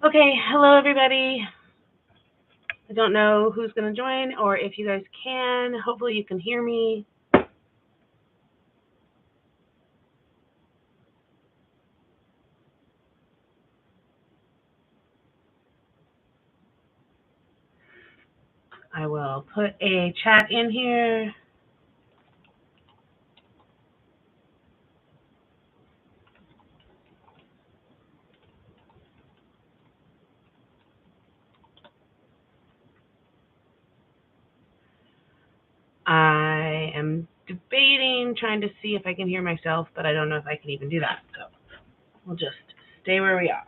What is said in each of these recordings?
Okay, hello everybody. I don't know who's going to join or if you guys can. Hopefully you can hear me. I will put a chat in here. I am debating, trying to see if I can hear myself, but I don't know if I can even do that. So we'll just stay where we are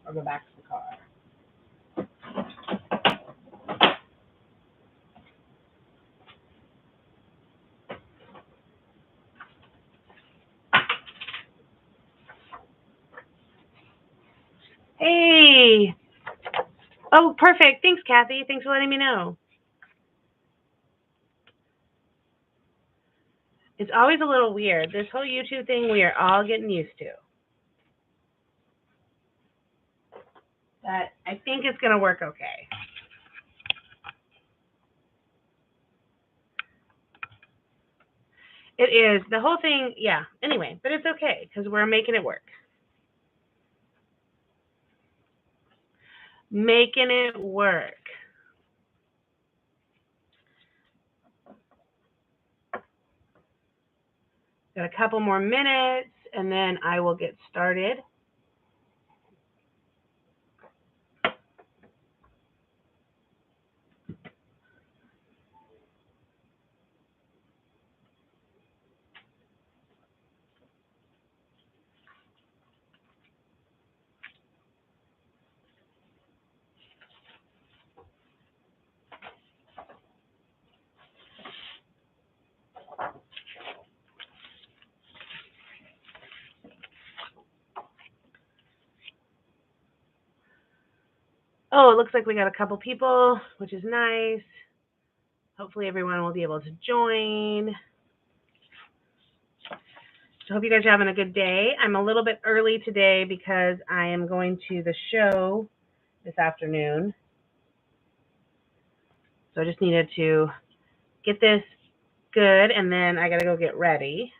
or go back to the car. Hey! Oh, perfect. Thanks, Kathy. Thanks for letting me know. It's always a little weird. This whole YouTube thing, we are all getting used to. But I think it's going to work okay. It is. The whole thing, yeah. Anyway, but it's okay because we're making it work. Making it work. Got a couple more minutes, and then I will get started. Oh, it looks like we got a couple people, which is nice. Hopefully everyone will be able to join. So hope you guys are having a good day. I'm a little bit early today because I am going to the show this afternoon. So I just needed to get this good, and then I got to go get ready.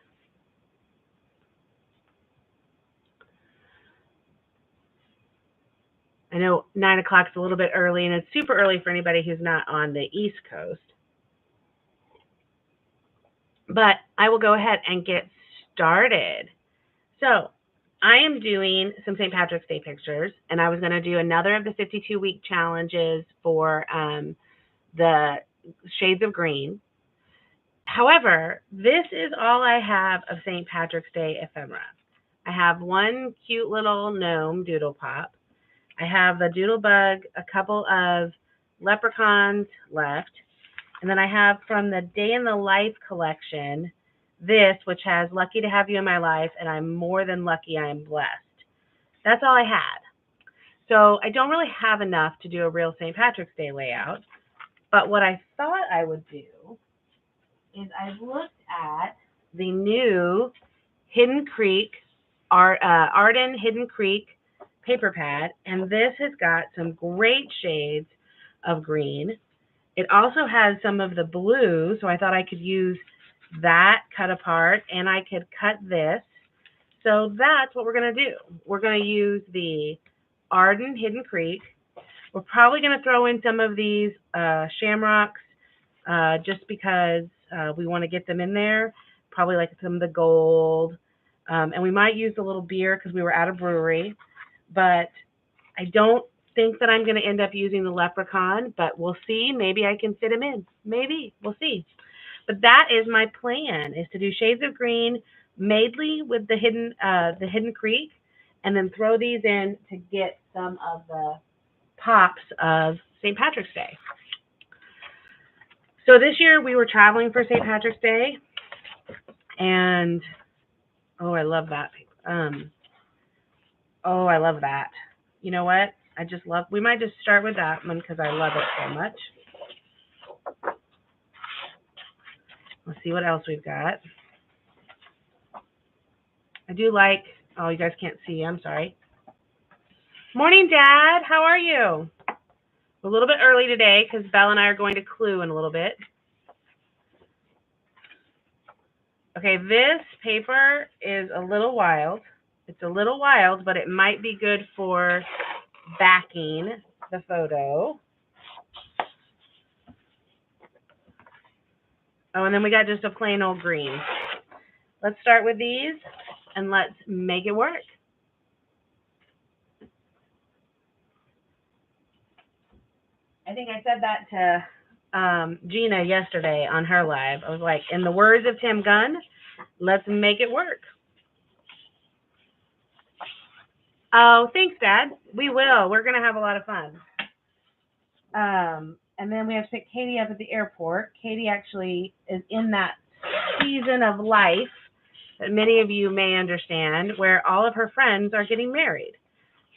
I know 9 o'clock is a little bit early, and it's super early for anybody who's not on the East Coast. But I will go ahead and get started. So I am doing some St. Patrick's Day pictures, and I was going to do another of the 52-week challenges for the shades of green. However, this is all I have of St. Patrick's Day ephemera. I have one cute little gnome doodle pop. I have the doodle bug, a couple of leprechauns left, and then I have from the Day in the Life collection this, which has Lucky to Have You in My Life, and I'm more than lucky, I am blessed. That's all I had. So I don't really have enough to do a real St. Patrick's Day layout, but what I thought I would do is I've looked at the new Hidden Creek, Arden Hidden Creek paper pad, and this has got some great shades of green. It also has some of the blue, so I thought I could use that cut apart, and I could cut this. So that's what we're going to do. We're going to use the Arden Hidden Creek. We're probably going to throw in some of these shamrocks just because we want to get them in there, probably like some of the gold. And we might use a little beer because we were at a brewery. but I don't think that I'm going to end up using the leprechaun, but we'll see. Maybe I can fit him in. Maybe. We'll see. But that is my plan, is to do Shades of Green, Maidley with the Hidden Creek, and then throw these in to get some of the pops of St. Patrick's Day. So this year we were traveling for St. Patrick's Day, and oh, I love that. Oh, I love that. You know what? We might just start with that one because I love it so much. Let's see what else we've got. I do like, oh, you guys can't see, I'm sorry. Morning, Dad. How are you? A little bit early today because Belle and I are going to Clue in a little bit. Okay, this paper is a little wild. It's a little wild, but it might be good for backing the photo. Oh, and then we got just a plain old green. Let's start with these and let's make it work. I think I said that to Gina yesterday on her live. I was like, in the words of Tim Gunn, let's make it work. Oh, thanks, Dad. We will. We're going to have a lot of fun. And then we have to pick Katie up at the airport. Katie actually is in that season of life that many of you may understand where all of her friends are getting married.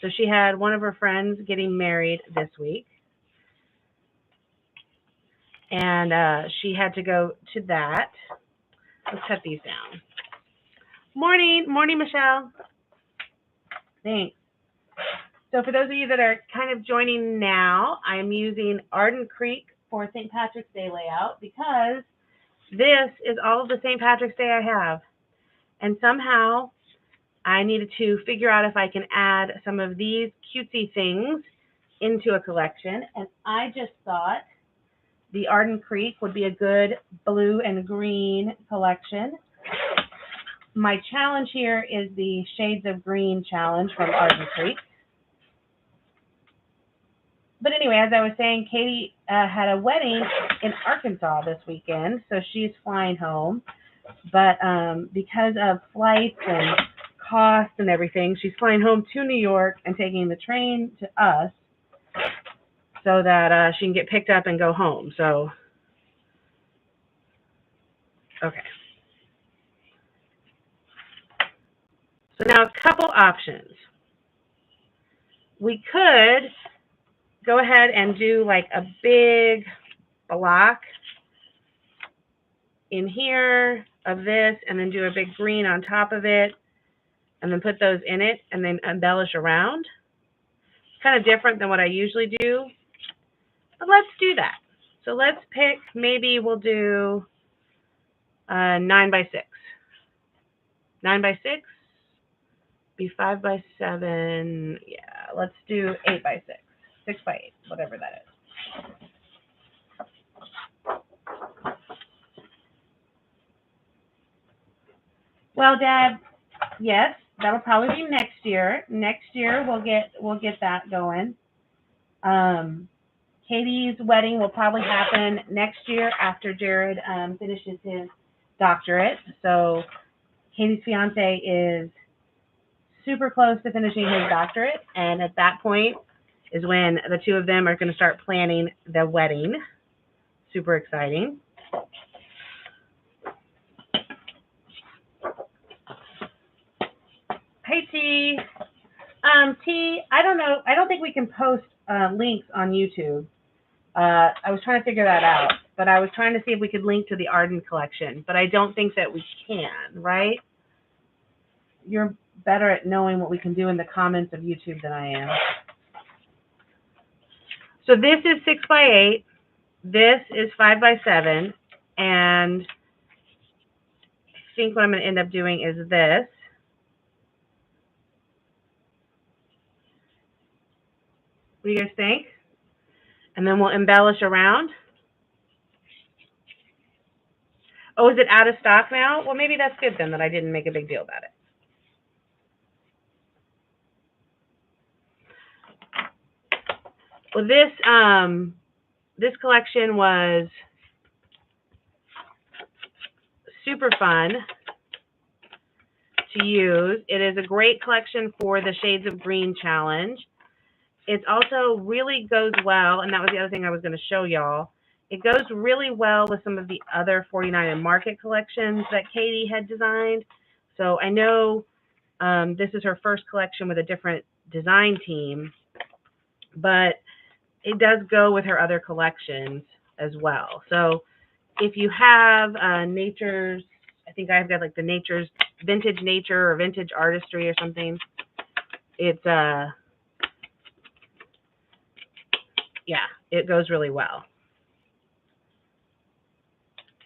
So she had one of her friends getting married this week. And she had to go to that. Let's cut these down. Morning, Michelle. Thanks. So for those of you that are kind of joining now, I'm using Arden Creek for St. Patrick's Day layout because this is all of the St. Patrick's Day I have. And somehow I needed to figure out if I can add some of these cutesy things into a collection. And I just thought the Arden Creek would be a good blue and green collection. My challenge here is the Shades of Green challenge from Arden Creek. But anyway, as I was saying, Katie had a wedding in Arkansas this weekend, so she's flying home. But because of flights and costs and everything, she's flying home to New York and taking the train to us so that she can get picked up and go home. So, okay. So now a couple options. We could go ahead and do like a big block in here of this and then do a big green on top of it and then put those in it and then embellish around. It's kind of different than what I usually do, but let's do that. So let's pick, maybe we'll do 9x6. 9x6, be 5x7. Yeah, let's do 8x6, 6x8, whatever that is. Well, Dad, yes, that'll probably be next year. Next year we'll get that going. Katie's wedding will probably happen next year after Jared finishes his doctorate. So Katie's fiance is super close to finishing his doctorate, and at that point is when the two of them are going to start planning the wedding. Super exciting. Hey, T. T, I don't know. I don't think we can post links on YouTube. I was trying to figure that out, but I was trying to see if we could link to the Arden collection, but I don't think that we can, right? You're better at knowing what we can do in the comments of YouTube than I am. So this is 6x8. This is 5x7. And I think what I'm going to end up doing is this. What do you guys think? And then we'll embellish around. Oh, is it out of stock now? Well, maybe that's good then that I didn't make a big deal about it. Well, this collection was super fun to use. It is a great collection for the Shades of Green challenge. It also really goes well, and that was the other thing I was going to show y'all. It goes really well with some of the other 49 and Market collections that Katie had designed. So I know this is her first collection with a different design team, but it does go with her other collections as well. So if you have Nature's, I think I've got like the Nature's Vintage Nature or Vintage Artistry or something. It's yeah, it goes really well.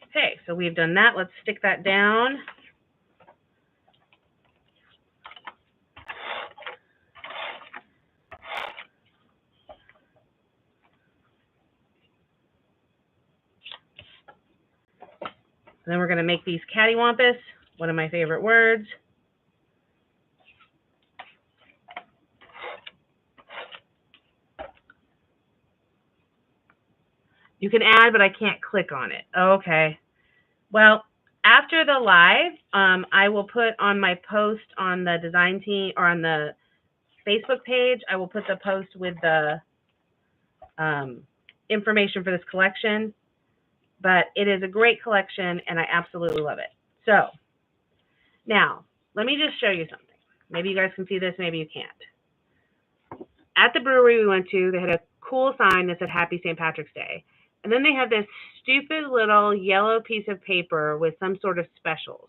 Okay, so we've done that. Let's stick that down. And then we're going to make these cattywampus, one of my favorite words. You can add, but I can't click on it. Okay. Well, after the live, I will put on my post on the design team or on the Facebook page, I will put the post with the information for this collection. But it is a great collection, and I absolutely love it. So now, let me just show you something. Maybe you guys can see this, maybe you can't. At the brewery we went to, they had a cool sign that said Happy St. Patrick's Day. And then they had this stupid little yellow piece of paper with some sort of specials.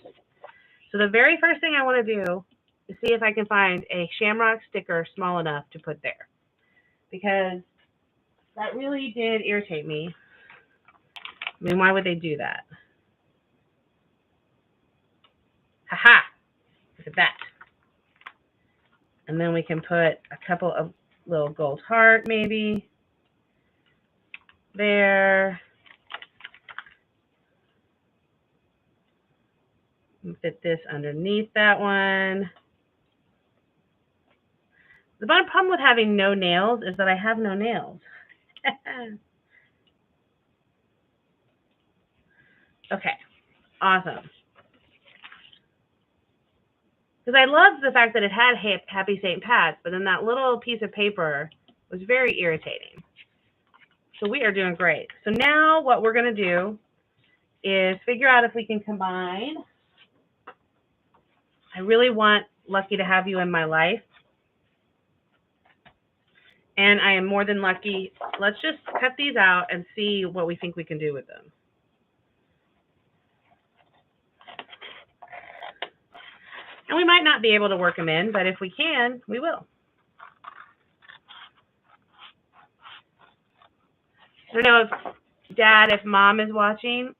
So the very first thing I want to do is see if I can find a Shamrock sticker small enough to put there. Because that really did irritate me. I mean, why would they do that? Haha! Look at that. And then we can put a couple of little gold heart, maybe. There. Fit this underneath that one. The bottom problem with having no nails is that I have no nails. Okay, awesome. Because I loved the fact that it had Happy St. Pat's, but then that little piece of paper was very irritating. So we are doing great. So now what we're going to do is figure out if we can combine. I really want Lucky to have you in my life. And I am more than lucky. Let's just cut these out and see what we think we can do with them. And we might not be able to work them in, but if we can, we will. I don't know if Dad, if Mom is watching,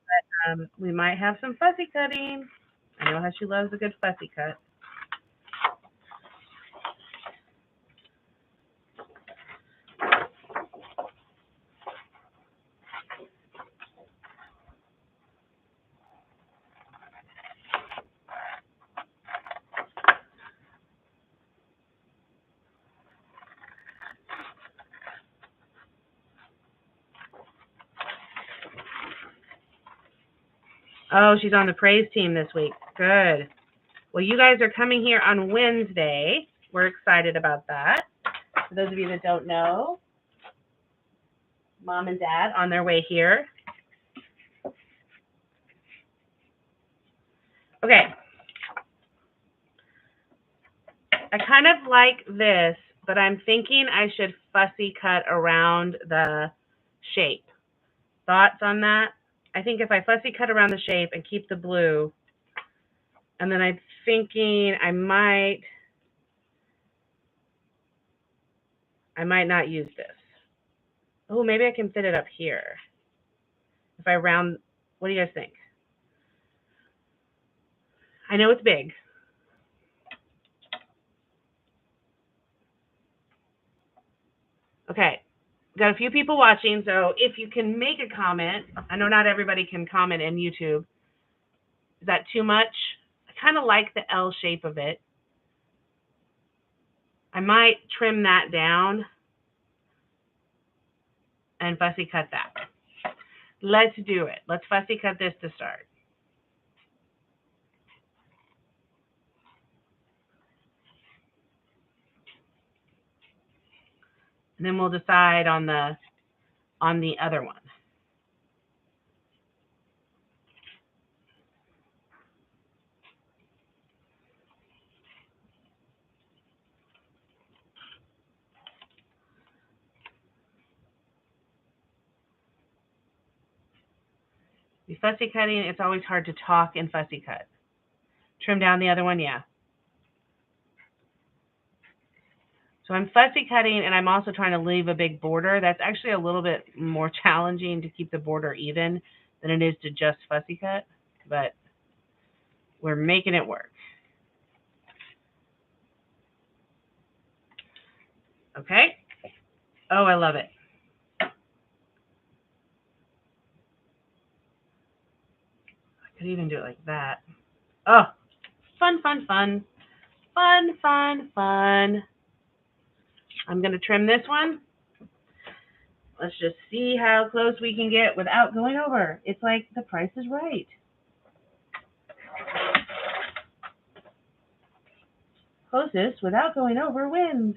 but we might have some fussy cutting. I know how she loves a good fussy cut. Oh, she's on the praise team this week. Good. Well, you guys are coming here on Wednesday. We're excited about that. For those of you that don't know, Mom and Dad on their way here. Okay. I kind of like this, but I'm thinking I should fussy cut around the shape. Thoughts on that? I think if I fussy cut around the shape and keep the blue, and then I'm thinking I might not use this. Oh, maybe I can fit it up here. If I round, what do you guys think? I know it's big. Okay, got a few people watching, so if you can make a comment, I know not everybody can comment in YouTube. Is that too much? I kind of like the L shape of it. I might trim that down. and fussy cut that. Let's do it. Let's fussy cut this to start. And then we'll decide on the other one. The fussy cutting, it's always hard to talk and fussy cut. Trim down the other one, yeah. So I'm fussy cutting, and I'm also trying to leave a big border. That's actually a little bit more challenging to keep the border even than it is to just fussy cut, but we're making it work. Okay? Oh, I love it. I could even do it like that. Oh, fun, fun, fun. Fun, fun, fun. I'm going to trim this one. Let's just see how close we can get without going over. It's like The Price is Right. Closest without going over wins.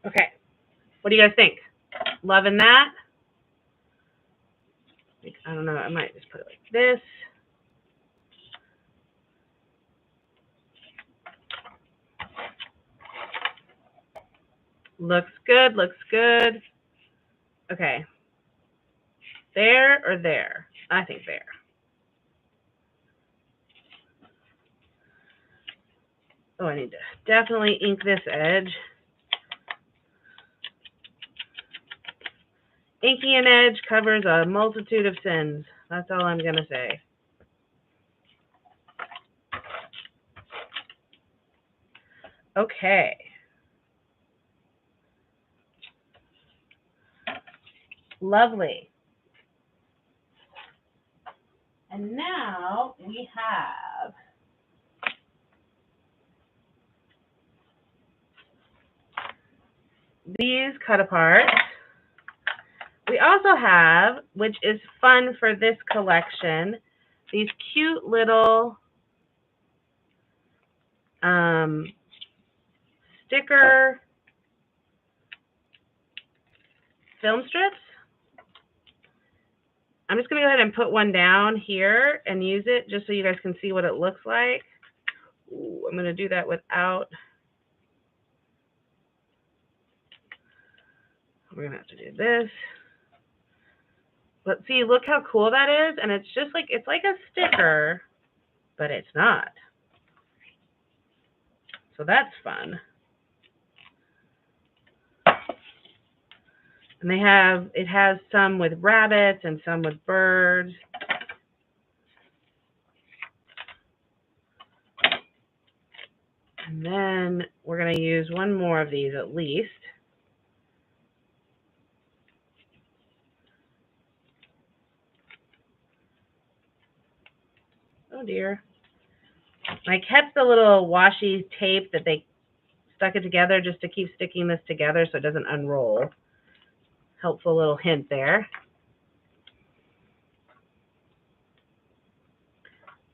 Okay. What do you guys think? Loving that? I don't know. I might just put it like this. Looks good. Looks good. Okay. There or there? I think there. Oh, I need to definitely ink this edge. Inking an edge covers a multitude of sins. That's all I'm going to say. Okay. Lovely. And now we have these cut apart. We also have, which is fun for this collection, these cute little sticker film strips. I'm just going to go ahead and put one down here and use it just so you guys can see what it looks like. Ooh, I'm going to do that without. We're going to have to do this. But see, look how cool that is. And it's just like, it's like a sticker, but it's not. So that's fun. And they have, it has some with rabbits and some with birds. And then we're going to use one more of these at least. Oh dear. I kept the little washi tape that they stuck it together just to keep sticking this together so it doesn't unroll. Helpful little hint there.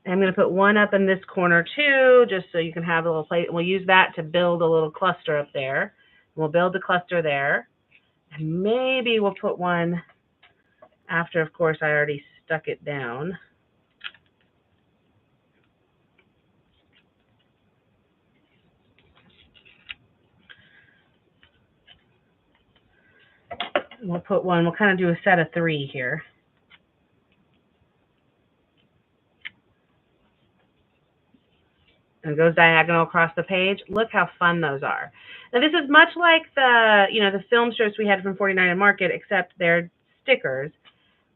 I'm going to put one up in this corner too, just so you can have a little plate. We'll use that to build a little cluster up there. We'll build the cluster there. And maybe we'll put one after, of course, I already stuck it down. We'll put one, we'll kind of do a set of 3 here. And it goes diagonal across the page. Look how fun those are. Now this is much like the, the film strips we had from 49 and Market, except they're stickers.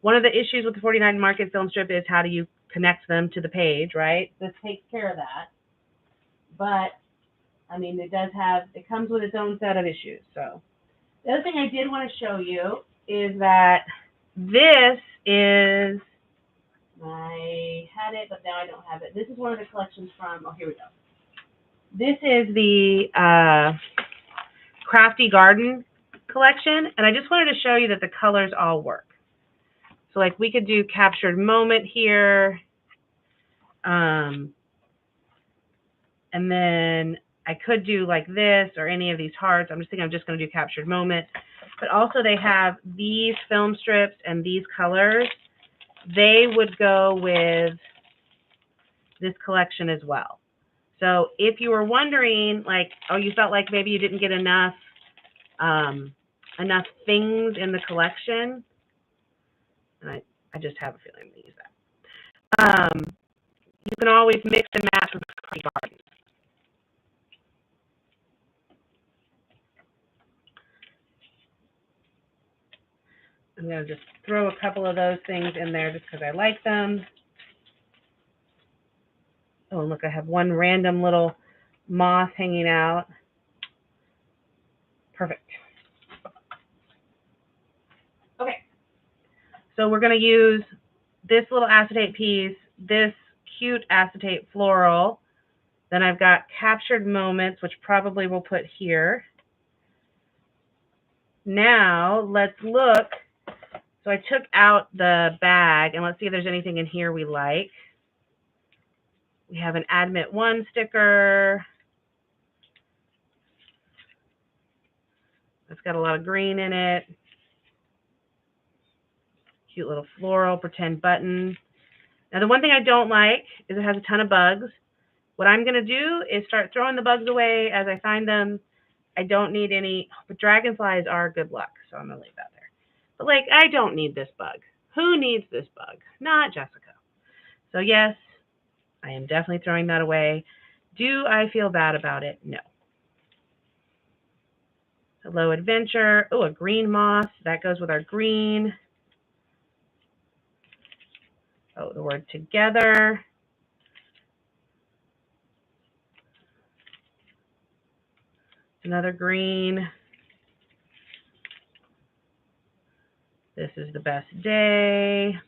One of the issues with the 49 Market film strip is how do you connect them to the page, right? This takes care of that. But, I mean, it comes with its own set of issues. So the other thing I did want to show you is that this is, I had it, but now I don't have it. This is one of the collections from, oh, here we go. This is the Crafty Garden collection, and I just wanted to show you that the colors all work. So like we could do captured moment here, and then I could do like this or any of these hearts. I'm just going to do captured moment. But also they have these film strips and these colors. They would go with this collection as well. So if you were wondering, like, oh, you felt like maybe you didn't get enough things in the collection, and I just have a feeling I'm going to use that. You can always mix and match with Crafty Garden. I'm going to just throw a couple of those things in there just because I like them. Oh, look, I have one random little moth hanging out. Perfect. Okay. So we're going to use this little acetate piece, this cute acetate floral. Then I've got captured moments, which probably we'll put here. Now let's look. So I took out the bag, and let's see if there's anything in here we like. We have an Admit 1 sticker. It's got a lot of green in it. Cute little floral pretend button. Now the one thing I don't like is it has a ton of bugs. What I'm going to do is start throwing the bugs away as I find them. I don't need any, but dragonflies are good luck, so I'm going to leave that there. But like, I don't need this bug. Who needs this bug? Not Jessica. So yes, I am definitely throwing that away. Do I feel bad about it? No. Hello Adventure. Oh, a green moth. That goes with our green. Oh, the word together. Another green. This is the best day.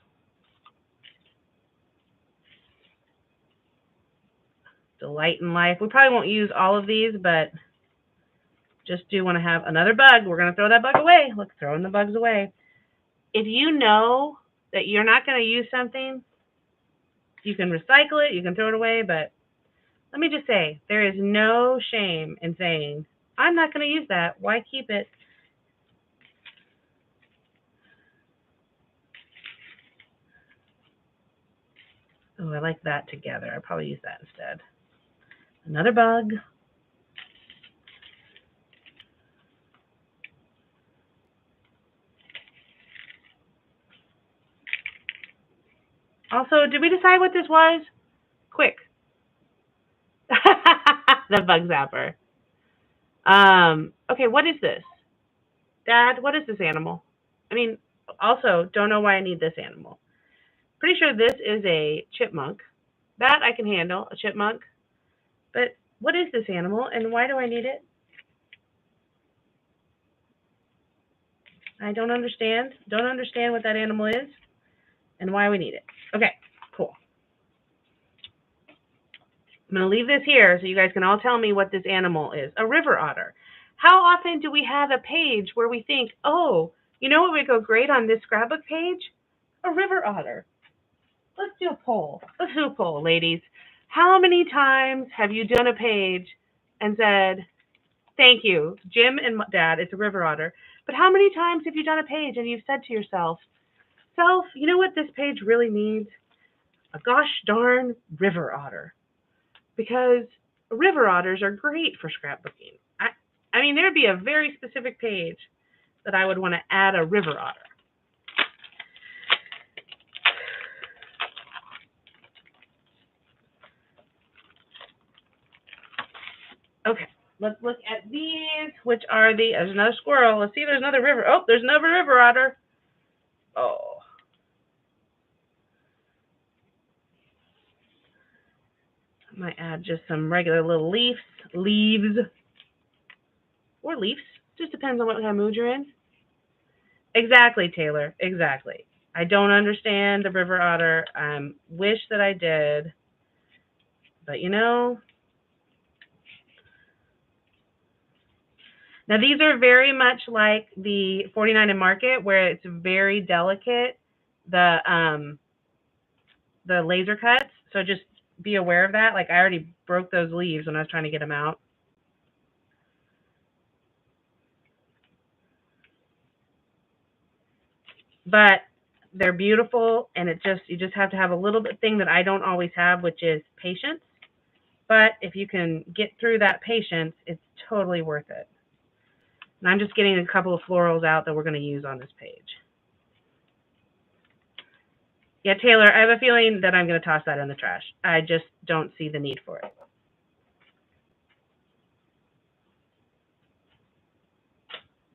Delight in life. We probably won't use all of these, but just do want to have another bug. We're going to throw that bug away. Look, throwing the bugs away. If you know that you're not going to use something, you can recycle it, you can throw it away, but let me just say, there is no shame in saying, I'm not going to use that. Why keep it? Oh, I like that together. I'll probably use that instead. Another bug. Also, did we decide what this was? Quick. The bug zapper. Okay, what is this? Dad, what is this animal? I mean, also, don't know why I need this animal. Pretty sure this is a chipmunk. That I can handle, a chipmunk. But what is this animal and why do I need it? I don't understand. Don't understand what that animal is and why we need it. Okay, cool. I'm going to leave this here so you guys can all tell me what this animal is. A river otter. How often do we have a page where we think, oh, you know what would go great on this scrapbook page? A river otter. Let's do a poll. Let's do a poll, ladies. How many times have you done a page and said, thank you, Jim and Dad, it's a river otter. But how many times have you done a page and you've said to yourself, self, you know what this page really needs? A gosh darn river otter. Because river otters are great for scrapbooking. I mean, there'd be a very specific page that I would want to add a river otter. Okay, let's look at these, which are there's another squirrel. Let's see if there's another river. Oh, there's another river otter. Oh, Might add just some regular little leaves, or leaves. Just depends on what kind of mood you're in. Exactly, Taylor. Exactly. I don't understand the river otter. Wish that I did. But you know, now these are very much like the 49 and Market, where it's very delicate, the laser cuts. So just be aware of that. Like I already broke those leaves when I was trying to get them out. But they're beautiful, and you just have to have a little bit thing that I don't always have, which is patience. But if you can get through that patience, it's totally worth it. And I'm just getting a couple of florals out that we're going to use on this page. Yeah, Taylor, I have a feeling that I'm going to toss that in the trash. I just don't see the need for it.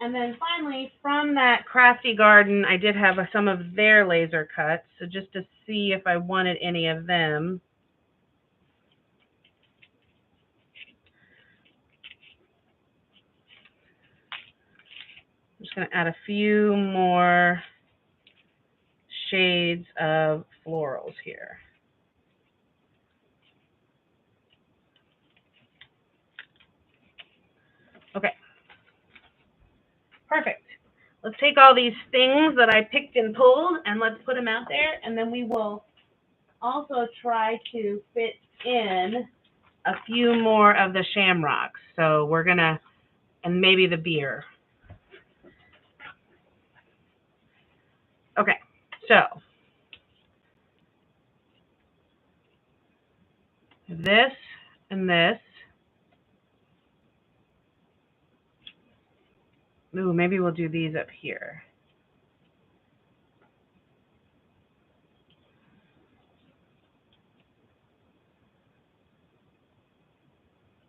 And then finally, from that Crafty Garden, I did have some of their laser cuts. So just to see if I wanted any of them. I'm just going to add a few more shades of florals here. Okay. Perfect. Let's take all these things that I picked and pulled and let's put them out there, and then we will also try to fit in a few more of the shamrocks. So we're going to, and maybe the beer. Okay, so this and this. Ooh, maybe we'll do these up here.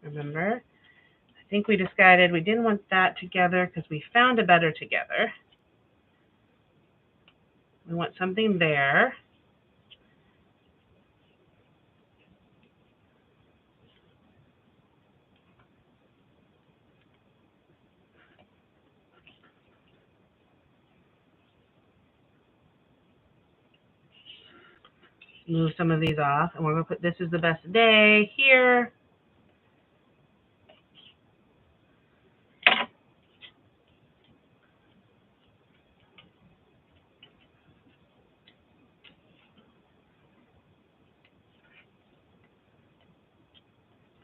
Remember, I think we decided we didn't want that together because we found a better together. We want something there. Move some of these off, and we're going to put This Is the Best Day here.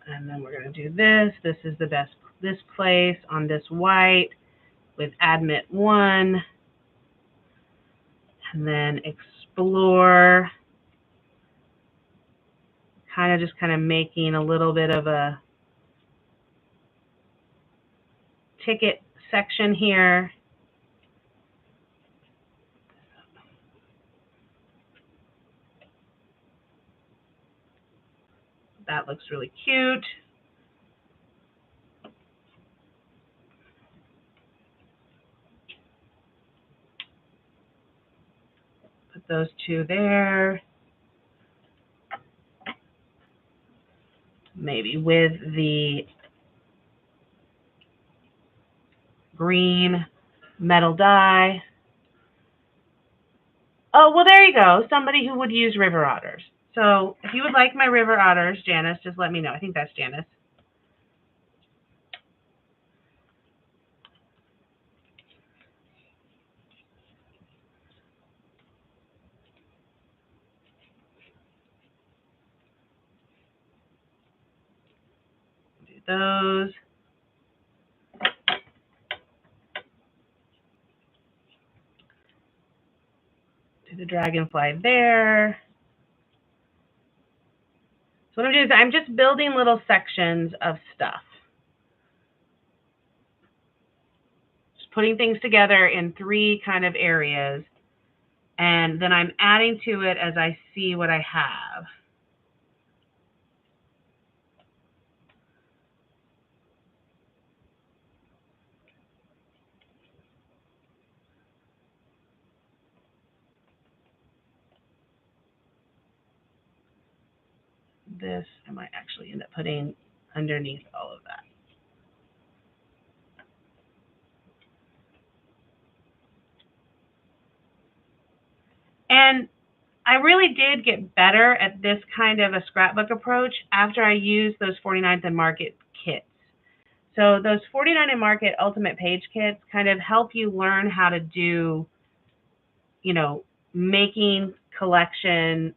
And then we're going to do this. This is the best, this place on this white with Admit 1. And then Explore. Kind of making a little bit of a ticket section here. That looks really cute. Put those two there. Maybe with the green metal die. Oh, well, there you go. Somebody who would use river otters. So if you would like my river otters, Janice, just let me know. I think that's Janice. Do those. Do the dragonfly there. So what I'm doing is I'm just building little sections of stuff. Just putting things together in 3 kind of areas. And then I'm adding to it as I see what I have. this I might actually end up putting underneath all of that. And I really did get better at this kind of a scrapbook approach after I used those 49th and Market kits. So those 49 and Market Ultimate Page Kits kind of help you learn how to do, you know, making collages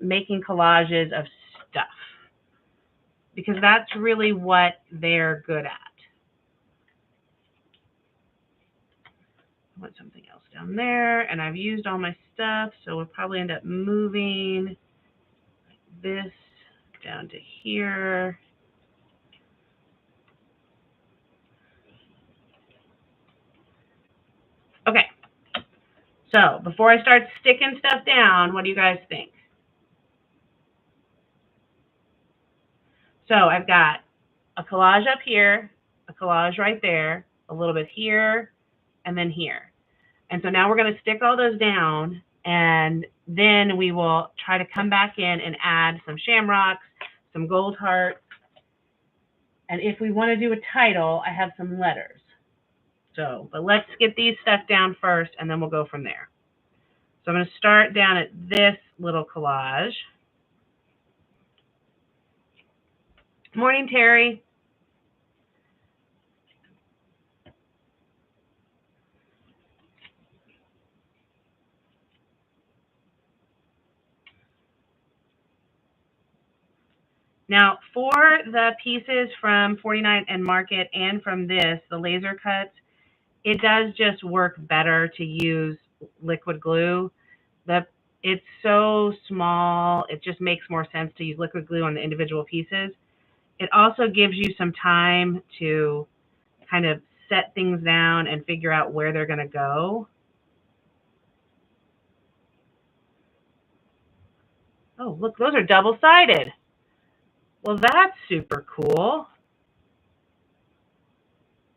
of stuff. Because that's really what they're good at. I want something else down there, and I've used all my stuff, so we'll probably end up moving this down to here. Okay, so before I start sticking stuff down, what do you guys think? So I've got a collage up here, a collage right there, a little bit here, and then here. And so now we're going to stick all those down, and then we will try to come back in and add some shamrocks, some gold hearts, and if we want to do a title, I have some letters. So, but let's get these stuff down first, and then we'll go from there. So I'm going to start down at this little collage. Morning, Terry. Now, for the pieces from 49 and Market and from this, the laser cuts, it does just work better to use liquid glue. It's so small, it just makes more sense to use liquid glue on the individual pieces. It also gives you some time to kind of set things down and figure out where they're going to go. Oh, look, those are double-sided. Well, that's super cool.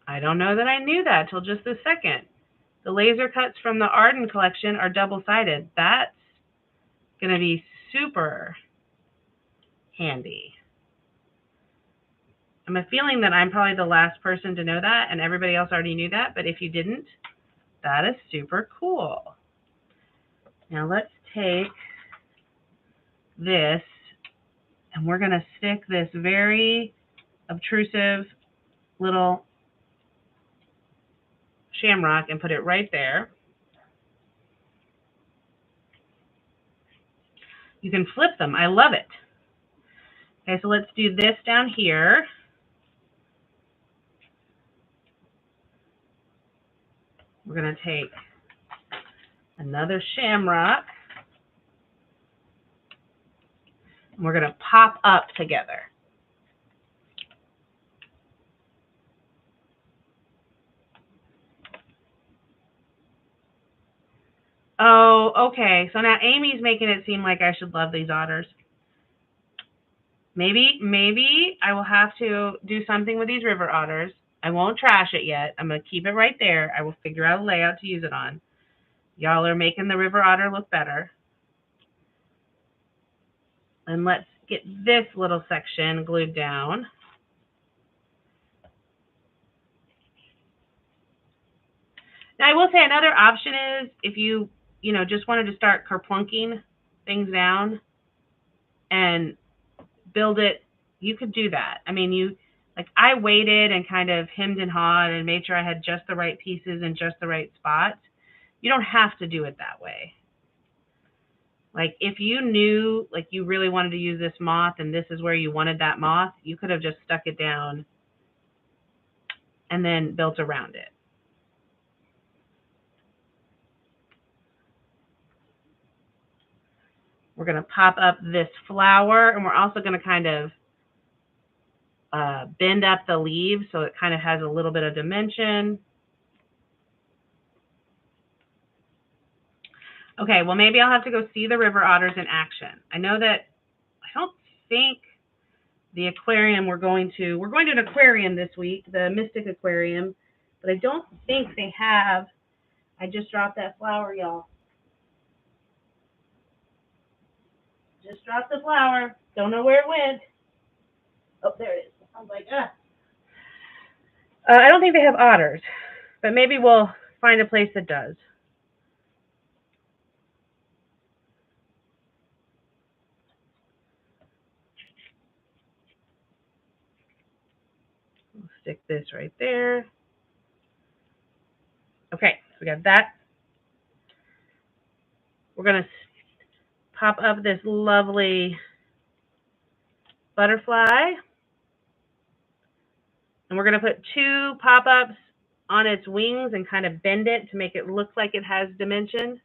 I don't know that I knew that till just this second. The laser cuts from the Arden collection are double-sided. That's going to be super handy. I'm a feeling that I'm probably the last person to know that, and everybody else already knew that, but if you didn't, that is super cool. Now let's take this, and we're going to stick this very obtrusive little shamrock and put it right there. You can flip them. I love it. Okay, so let's do this down here. We're going to take another shamrock, and we're going to pop up together. Oh, okay. So now Amy's making it seem like I should love these otters. Maybe I will have to do something with these river otters. I won't trash it yet. I'm going to keep it right there. I will figure out a layout to use it on. Y'all are making the river otter look better. And let's get this little section glued down. Now, I will say another option is if you just wanted to start kerplunking things down and build it, you could do that. I mean, I waited and kind of hemmed and hawed and made sure I had just the right pieces and just the right spots. You don't have to do it that way. Like if you knew like you really wanted to use this moth and this is where you wanted that moth, you could have just stuck it down and then built around it. We're going to pop up this flower, and we're also going to kind of bend up the leaves so it kind of has a little bit of dimension. Okay, well, maybe I'll have to go see the river otters in action. I know that I don't think the aquarium we're going to an aquarium this week, the Mystic Aquarium, but I don't think they have. I just dropped that flower, y'all. Just dropped the flower. Don't know where it went. Oh, there it is. I was like, ah. I don't think they have otters, but maybe we'll find a place that does. We'll stick this right there. Okay, so we got that. We're going to pop up this lovely butterfly. And we're going to put 2 pop-ups on its wings and kind of bend it to make it look like it has dimension.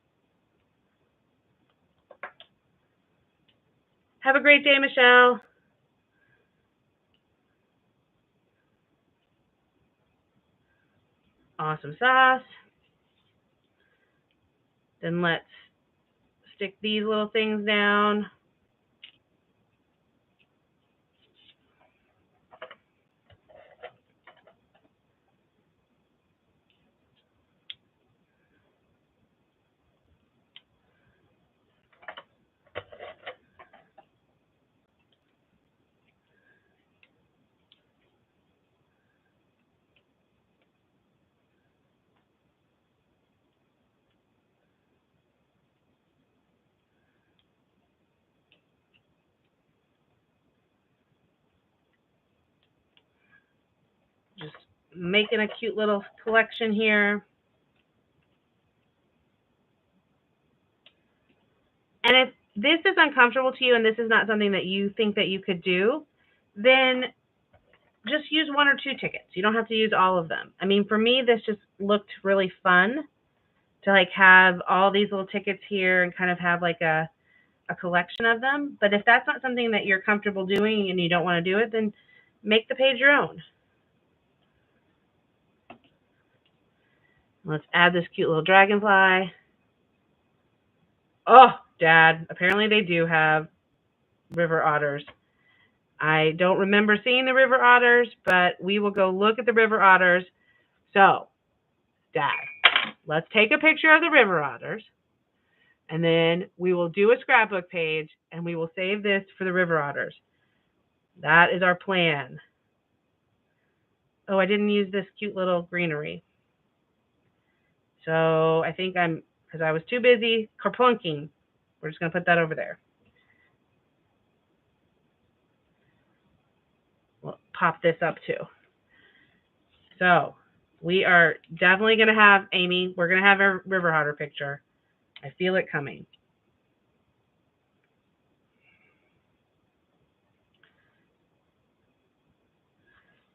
Have a great day, Michelle. Awesome sauce. Then let's stick these little things down. Just making a cute little collection here. And if this is uncomfortable to you and this is not something that you think that you could do, then just use 1 or 2 tickets. You don't have to use all of them. I mean, for me, this just looked really fun to like have all these little tickets here and kind of have like a collection of them. But if that's not something that you're comfortable doing and you don't want to do it, then make the page your own. Let's add this cute little dragonfly. Oh, Dad, apparently they do have river otters. I don't remember seeing the river otters, but we will go look at the river otters. So, Dad, let's take a picture of the river otters, and then we will do a scrapbook page, and we will save this for the river otters. That is our plan. Oh, I didn't use this cute little greenery. So I think because I was too busy kerplunking, we're just going to put that over there. We'll pop this up too. So we are definitely going to have, Amy, we're going to have a river otter picture. I feel it coming.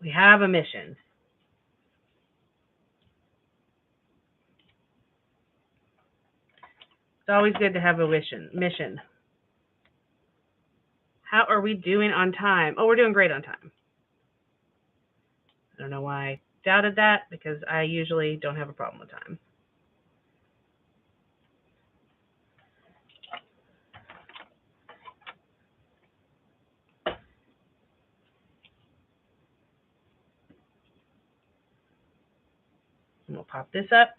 We have a mission. It's always good to have a mission. How are we doing on time? Oh, we're doing great on time. I don't know why I doubted that, because I usually don't have a problem with time. And we'll pop this up.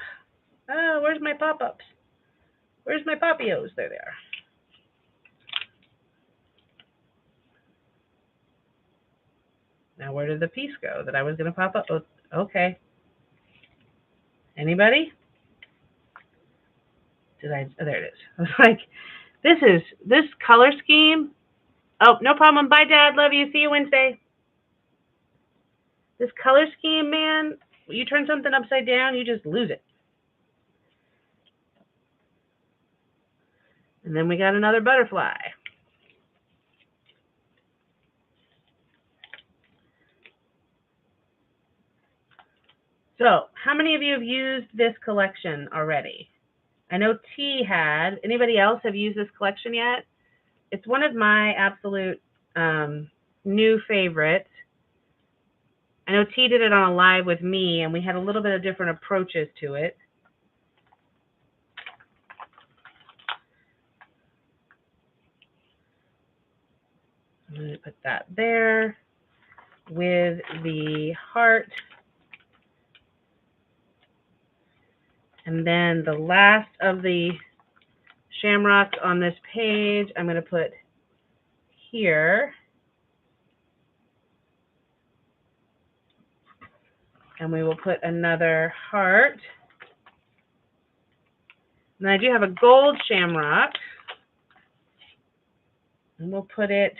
Oh, where's my pop-ups? Where's my Poppyos? There they are. Now, where did the piece go that I was going to pop up? Oh, okay. Anybody? Oh, there it is. I was like, this color scheme. Oh, no problem. Bye, Dad. Love you. See you Wednesday. This color scheme, man, you turn something upside down, you just lose it. And then we got another butterfly. So, how many of you have used this collection already? I know T had. Anybody else have used this collection yet? It's one of my absolute new favorites. I know T did it on a live with me, and we had a little bit of different approaches to it. I'm going to put that there with the heart. And then the last of the shamrocks on this page, I'm going to put here. And we will put another heart. And I do have a gold shamrock. And we'll put it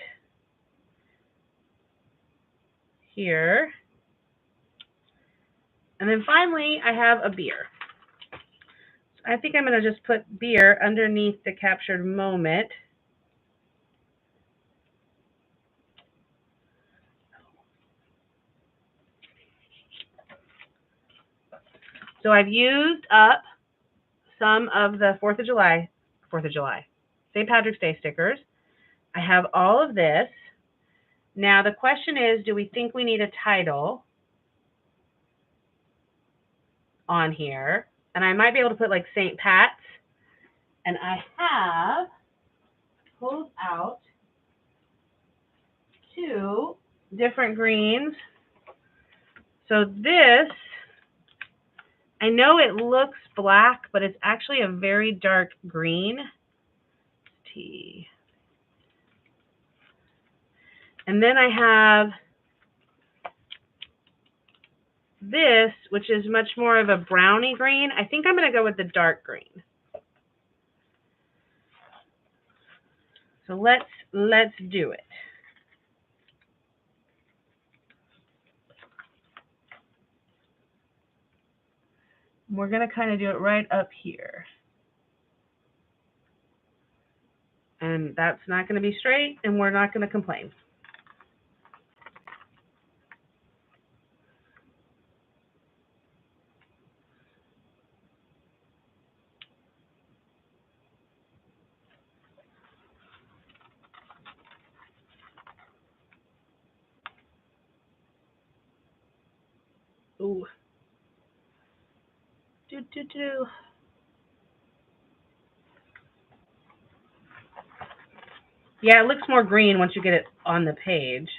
here. And then finally, I have a beer. I think I'm going to just put beer underneath the captured moment. So I've used up some of the 4th of July, St. Patrick's Day stickers. I have all of this. Now the question is, do we think we need a title on here? And I might be able to put like St. Pat's. And I have pulled out 2 different greens. So this, I know it looks black, but it's actually a very dark green. Tea. And then I have this, which is much more of a brownie green. I think I'm going to go with the dark green. So let's do it. We're going to kind of do it right up here. And that's not going to be straight, and we're not going to complain. Ooh. Do. Yeah, it looks more green once you get it on the page.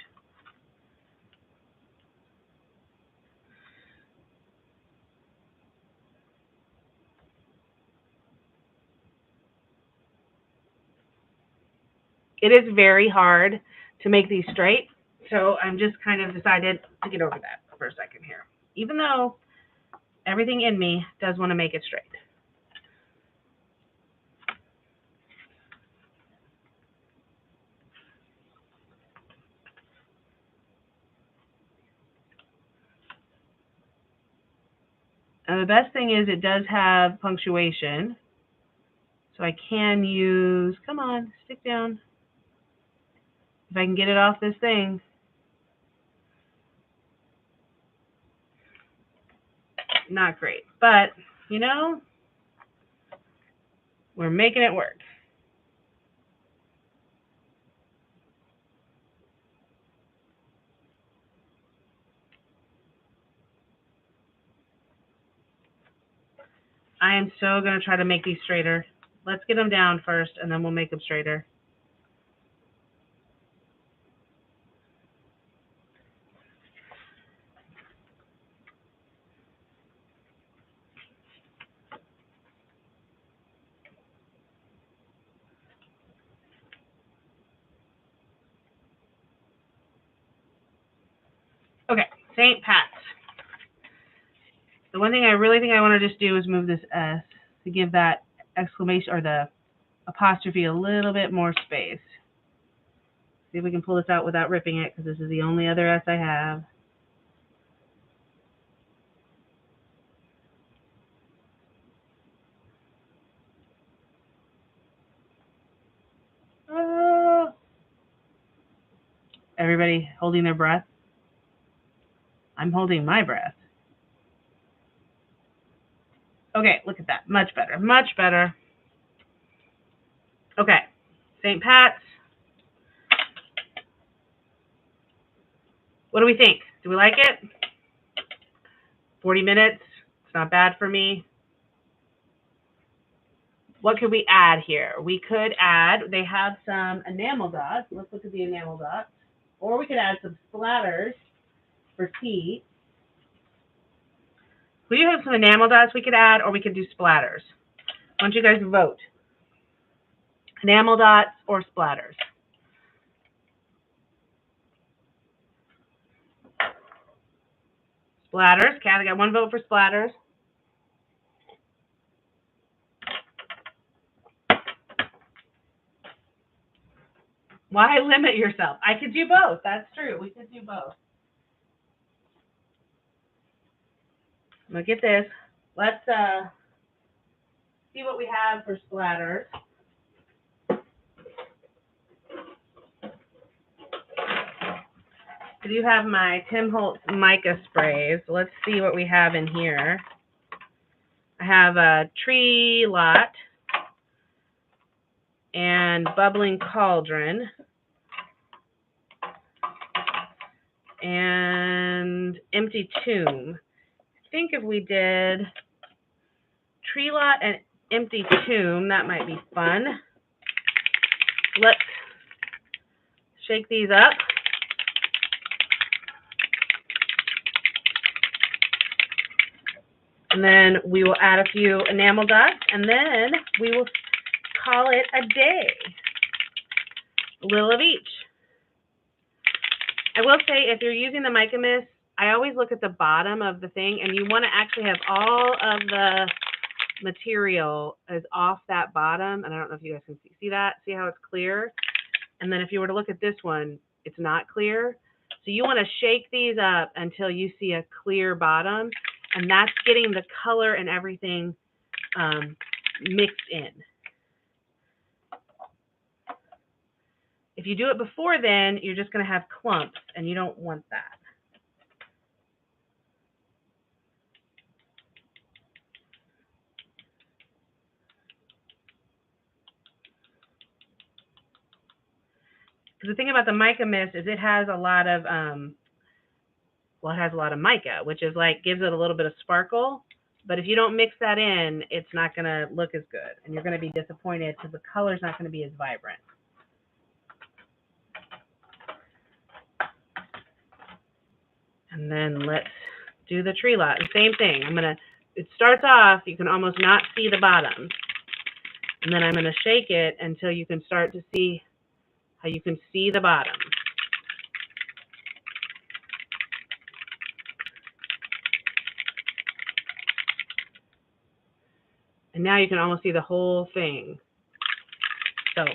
It is very hard to make these straight, so I'm just kind of decided to get over that for a second here, even though everything in me does want to make it straight. And the best thing is it does have punctuation, so I can use, come on, stick down. If I can get it off this thing. Not great, but, you know, we're making it work. I am so going to try to make these straighter. Let's get them down first, and then we'll make them straighter. Okay, St. Pat's. The one thing I really think I want to just do is move this S to give that exclamation or the apostrophe a little bit more space. See if we can pull this out without ripping it, because this is the only other S I have. Everybody holding their breath? I'm holding my breath. Okay, look at that. Much better. Much better. Okay, St. Pat's. What do we think? Do we like it? 40 minutes. It's not bad for me. What could we add here? We could add, they have some enamel dots. Let's look at the enamel dots. Or we could add some splatters for tea. We do have some enamel dots we could add, or we could do splatters. Why don't you guys vote? Enamel dots or splatters? Splatters. Kat, I got one vote for splatters. Why limit yourself? I could do both. That's true. We could do both. Look at this. Let's see what we have for splatters. I do have my Tim Holtz mica sprays. So let's see what we have in here. I have a Tree Lot and Bubbling Cauldron and Empty Tomb. I think if we did Tree Lot and Empty Tomb, that might be fun. Let's shake these up. And then we will add a few enamel dots, and then we will call it a day. A little of each. I will say, if you're using the Mica Mist, I always look at the bottom of the thing, and you want to actually have all of the material is off that bottom. And I don't know if you guys can see that. See how it's clear? And then if you were to look at this one, it's not clear. So you want to shake these up until you see a clear bottom. And that's getting the color and everything mixed in. If you do it before then, you're just going to have clumps, and you don't want that. The thing about the Mica Mist is it has a lot of, it has a lot of mica, which is like, gives it a little bit of sparkle. But if you don't mix that in, it's not going to look as good. And you're going to be disappointed because the color's not going to be as vibrant. And then let's do the Tree Lot. The same thing. It starts off, you can almost not see the bottom. And then I'm going to shake it until you can start to see how you can see the bottom. And now you can almost see the whole thing. So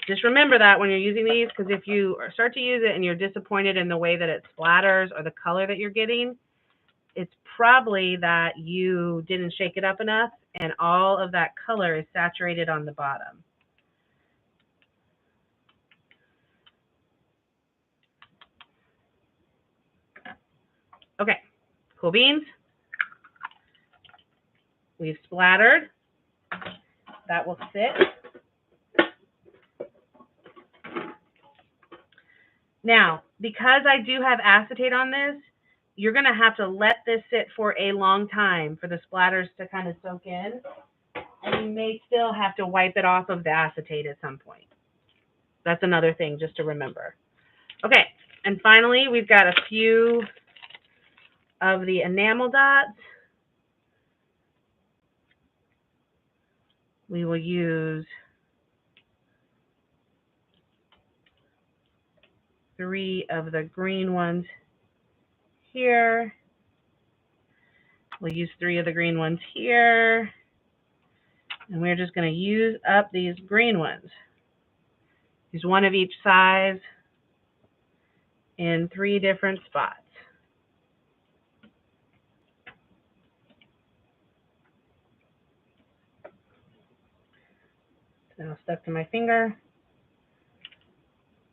just remember that when you're using these, because if you start to use it and you're disappointed in the way that it splatters or the color that you're getting, it's probably that you didn't shake it up enough and all of that color is saturated on the bottom. Okay, cool beans. We've splattered. That will sit. Now, because I do have acetate on this, you're going to have to let this sit for a long time for the splatters to kind of soak in. And you may still have to wipe it off of the acetate at some point. That's another thing just to remember. Okay, and finally, we've got a few of the enamel dots. We will use 3 of the green ones here. We'll use 3 of the green ones here. And we're just going to use up these green ones. Use 1 of each size in 3 different spots. Now stuck to my finger.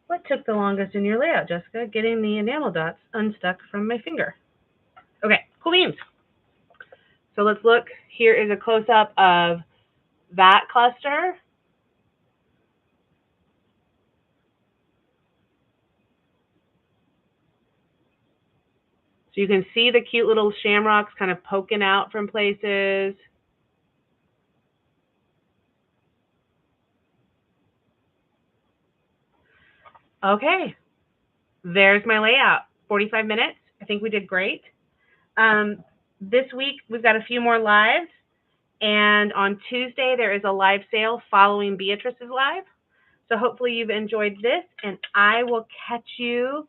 What took the longest in your layout, Jessica? Getting the enamel dots unstuck from my finger. Okay, cool beans. So let's look. Here is a close-up of that cluster. So you can see the cute little shamrocks kind of poking out from places. Okay, there's my layout. 45 minutes. I think we did great. This week, we've got a few more lives. And on Tuesday, there is a live sale following Beatrice's live. So hopefully you've enjoyed this, and I will catch you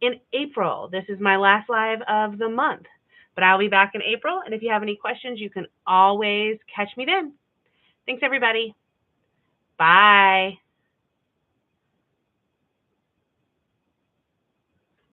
in April. This is my last live of the month. But I'll be back in April, and if you have any questions, you can always catch me then. Thanks, everybody. Bye.